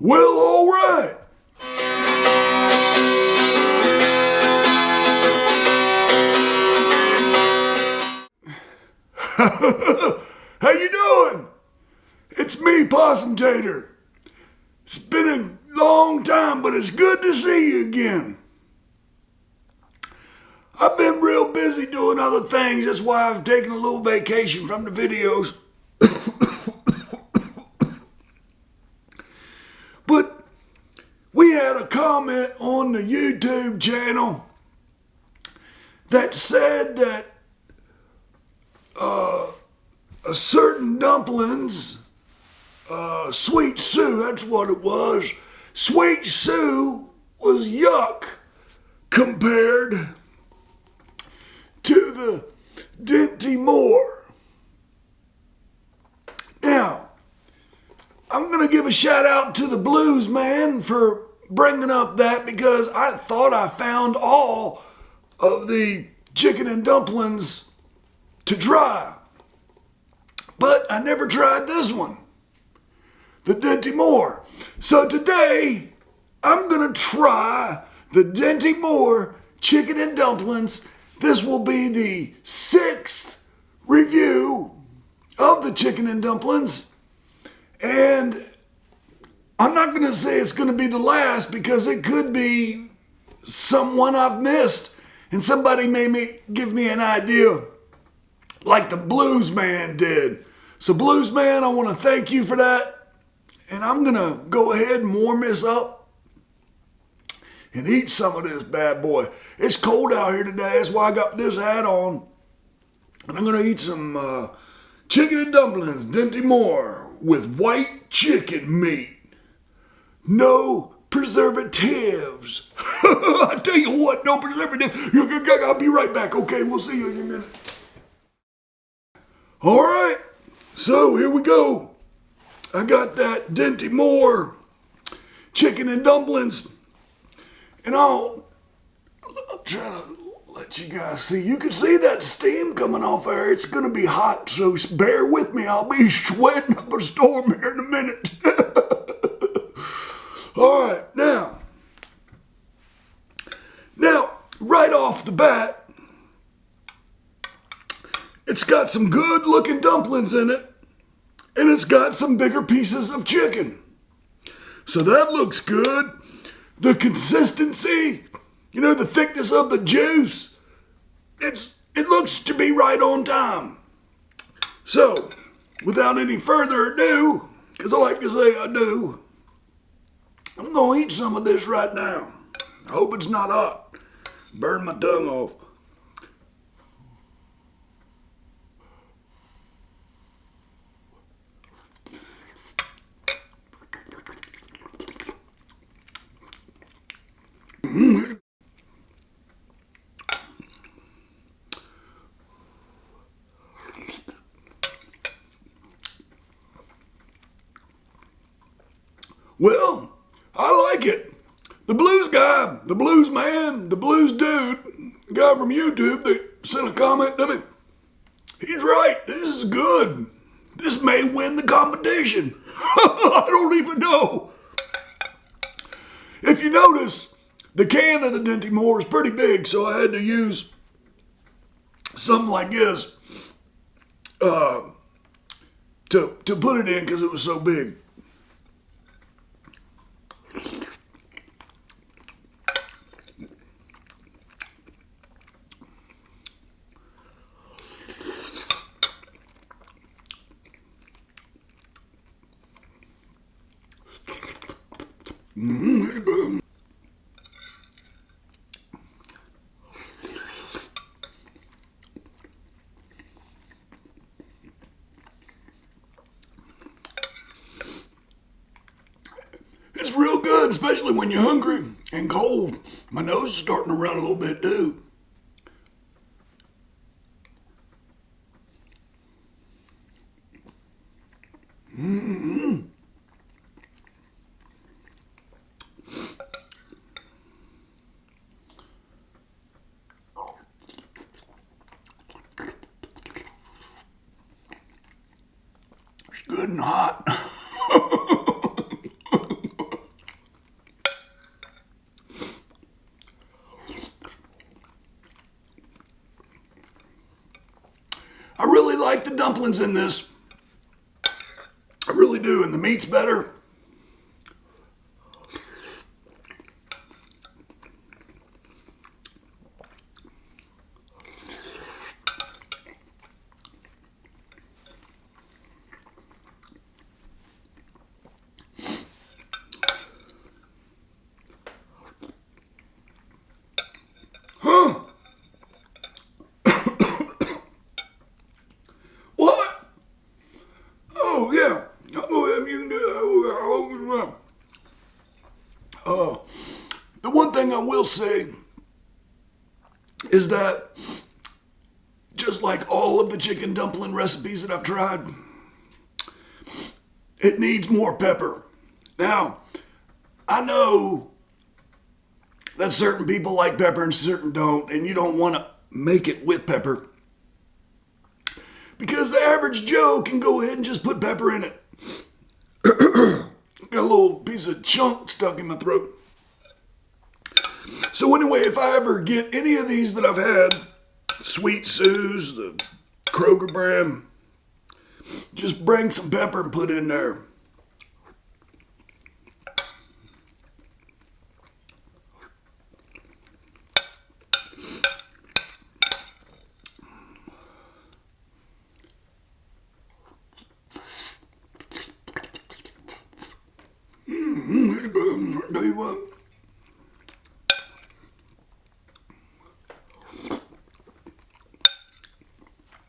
Well, all right. How you doing? It's me, Possum Tater. It's been a long time, but it's good to see you again. I've been real busy doing other things. That's why I've taken a little vacation from the videos. But we had a comment on the YouTube channel that said that a certain dumplings, Sweet Sue, that's what it was. Sweet Sue was yuck compared to the Dinty Moore. Now, I'm going to give a shout out to the Blues Man for bringing up that, because I thought I found all of the chicken and dumplings to try. But I never tried this one, the Dinty Moore. So today, I'm going to try the Dinty Moore chicken and dumplings. This will be the 6th review of the chicken and dumplings. And I'm not going to say it's going to be the last, because it could be someone I've missed. And somebody may give me an idea like the Blues Man did. So Blues Man, I want to thank you for that. And I'm going to go ahead and warm this up and eat some of this bad boy. It's cold out here today. That's why I got this hat on. And I'm going to eat some chicken and dumplings, Dinty Moore, with white chicken meat. No preservatives. I tell you what, no preservatives. I'll be right back. Okay, we'll see you in a minute. All right, so here we go. I got that Dinty Moore chicken and dumplings, and I'll try to let you guys see. You can see that steam coming off there. It's going to be hot, so bear with me. I'll be sweating up a storm here in a minute. All right, now, right off the bat, it's got some good looking dumplings in it, and it's got some bigger pieces of chicken. So that looks good. The consistency, the thickness of the juice, it looks to be right on time. So, without any further ado, because I like to say I do, I'm going to eat some of this right now. I hope it's not hot. Burn my tongue off. Well, I like it. The blues guy, the blues man, the blues dude, the guy from YouTube that sent a comment to me, he's right. This is good. This may win the competition. I don't even know. If you notice, the can of the Dinty Moore is pretty big, so I had to use something like this to put it in because it was so big. It's real good, especially when you're hungry and cold. My nose is starting to run a little bit too. Mm-hmm. It's good and hot. dumplings in this. I really do, and the meat's better. Huh? What? Oh, yeah. Oh, you can do that. The one thing I will say is that just like all of the chicken dumpling recipes that I've tried, it needs more pepper. Now, I know that certain people like pepper and certain don't, and you don't want to make it with pepper, because the average Joe can go ahead and just put pepper in it. Got a little piece of chunk stuck in my throat. So anyway, if I ever get any of these that I've had, Sweet Sue's, the Kroger brand, just bring some pepper and put in there. Tell you what.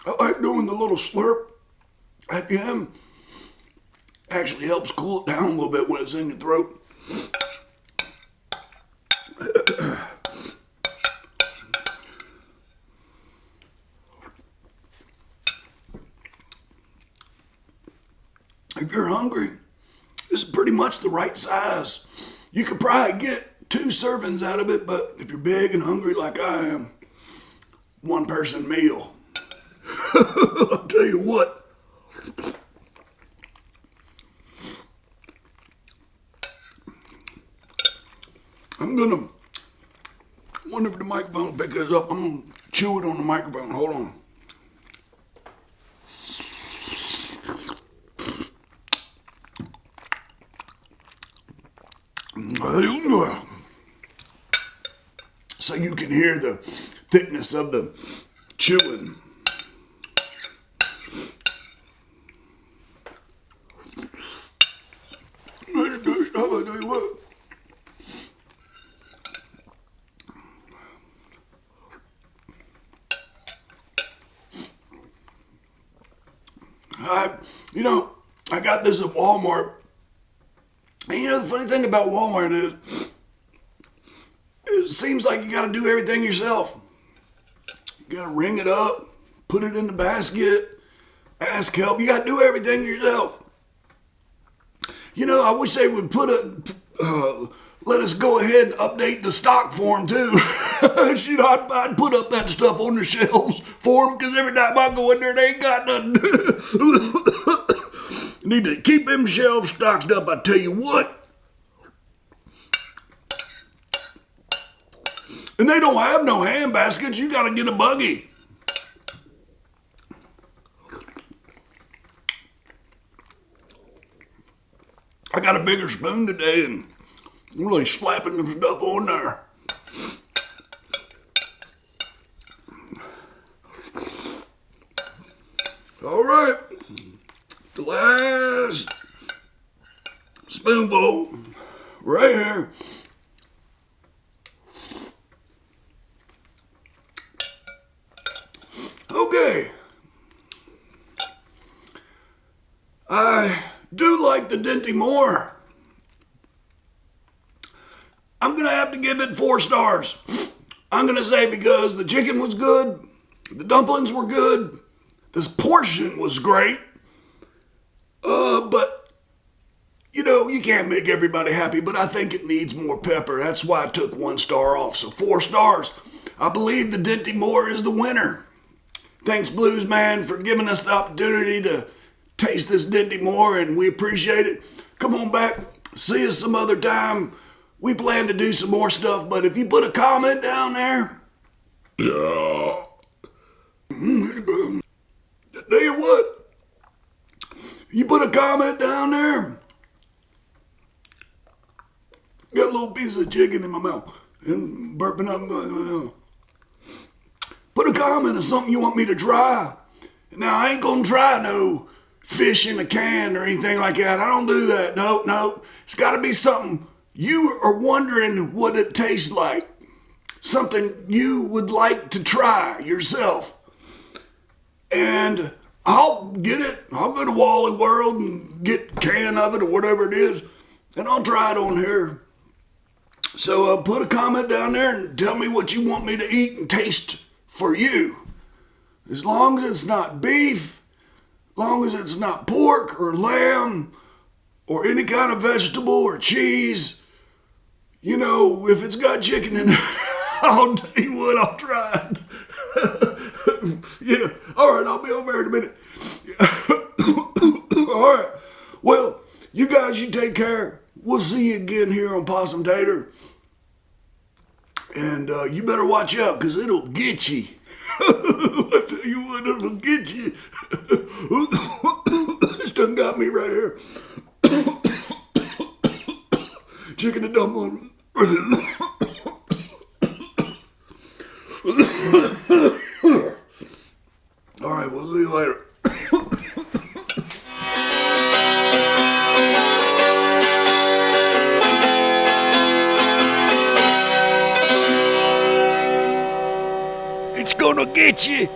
I like doing the little slurp at the end. Actually helps cool it down a little bit when it's in your throat. If you're hungry, this is pretty much the right size. You could probably get 2 servings out of it, but if you're big and hungry like I am, 1 person meal. I'll tell you what. I'm gonna wonder if the microphone will pick this up. I'm gonna chew it on the microphone. Hold on. So you can hear the thickness of the chewing. I'll tell you what. I got this at Walmart. And the funny thing about Walmart is, it seems like you got to do everything yourself. You got to ring it up, put it in the basket, ask help. You got to do everything yourself. I wish they would let us go ahead and update the stock form too. I'd put up that stuff on the shelves for them, because every time I go in there, they ain't got nothing. Need to keep them shelves stocked up, I tell you what. And they don't have no hand baskets. You got to get a buggy. I got a bigger spoon today and I'm really slapping some stuff on there. All right. The last spoonful right here. Okay. I do like the Dinty Moore. I'm going to have to give it 4 stars. I'm going to say because the chicken was good, the dumplings were good, this portion was great, but you can't make everybody happy, but I think it needs more pepper. That's why I took 1 star off, so 4 stars. I believe the Dinty Moore is the winner. Thanks, Blues Man, for giving us the opportunity to taste this Dinty Moore, and we appreciate it. Come on back, see us some other time. We plan to do some more stuff, but if you put a comment down there, yeah, Tell you what, you put a comment down there. Got a little piece of chicken in my mouth and burping up. Put a comment of something you want me to try. Now, I ain't gonna try no fish in a can or anything like that. I don't do that. No. It's gotta be something you are wondering what it tastes like. Something you would like to try yourself. And I'll get it. I'll go to Wally World and get a can of it or whatever it is. And I'll try it on here. So put a comment down there and tell me what you want me to eat and taste for you. As long as it's not beef, as long as it's not pork or lamb or any kind of vegetable or cheese, you know, if it's got chicken in it, I'll tell you what, I'll try it. Yeah, all right, I'll be over here in a minute. All right, well, you guys, you take care. We'll see you again here on Possum Tater. And you better watch out, because it'll get you. I tell you what, it'll get you. This done got me right here. Chicken and Dumplings. All right, we'll see you later. It's gonna get you.